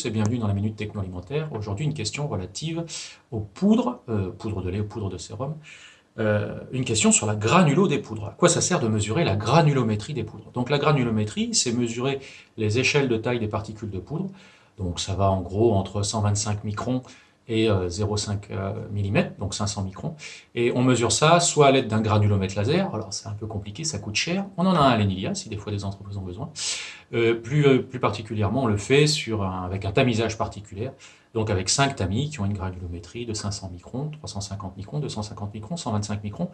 tous et bienvenue dans la Minute Techno Alimentaire. Aujourd'hui, une question relative aux poudres, poudre de lait ou poudre de sérum. Une question sur la granulo des poudres. À quoi ça sert de mesurer la granulométrie des poudres? Donc la granulométrie, c'est mesurer les échelles de taille des particules de poudre. Donc ça va en gros entre 125 microns et 0,5 mm, donc 500 microns. Et on mesure ça soit à l'aide d'un granulomètre laser, alors c'est un peu compliqué, ça coûte cher. On en a un à l'ENILIA, si des fois des entreprises ont besoin. Plus particulièrement, on le fait avec un tamisage particulier, donc avec 5 tamis qui ont une granulométrie de 500 microns, 350 microns, 250 microns, 125 microns.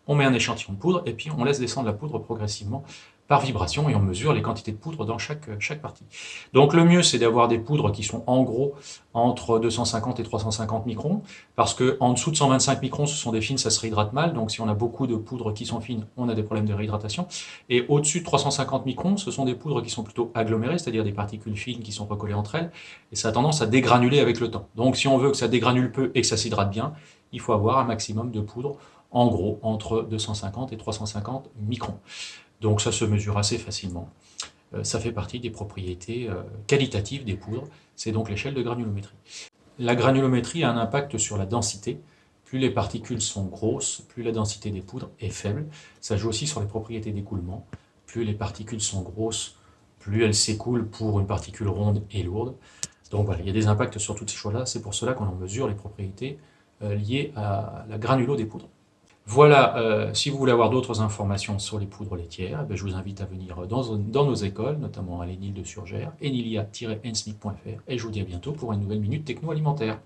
On met un échantillon de poudre et puis on laisse descendre la poudre progressivement par vibration et on mesure les quantités de poudre dans chaque partie. Donc le mieux, c'est d'avoir des poudres qui sont en gros entre 250 et 350 microns, parce qu'en dessous de 125 microns, ce sont des fines, ça se réhydrate mal, donc si on a beaucoup de poudres qui sont fines, on a des problèmes de réhydratation. Et au-dessus de 350 microns, ce sont des poudres qui sont plutôt agglomérées, c'est-à-dire des particules fines qui sont recollées entre elles, et ça a tendance à dégranuler avec le temps. Donc si on veut que ça dégranule peu et que ça s'hydrate bien, il faut avoir un maximum de poudre, en gros, entre 250 et 350 microns. Donc ça se mesure assez facilement. Ça fait partie des propriétés qualitatives des poudres, c'est donc l'échelle de granulométrie. La granulométrie a un impact sur la densité. Plus les particules sont grosses, plus la densité des poudres est faible. Ça joue aussi sur les propriétés d'écoulement. Plus les particules sont grosses, plus elles s'écoulent pour une particule ronde et lourde. Donc voilà, il y a des impacts sur toutes ces choses-là. C'est pour cela qu'on en mesure les propriétés liées à la granulo des poudres. Voilà, si vous voulez avoir d'autres informations sur les poudres laitières, je vous invite à venir dans nos écoles, notamment à l'ENIL de Surgères, enilia-ensmic.fr, et je vous dis à bientôt pour une nouvelle Minute Techno Alimentaire.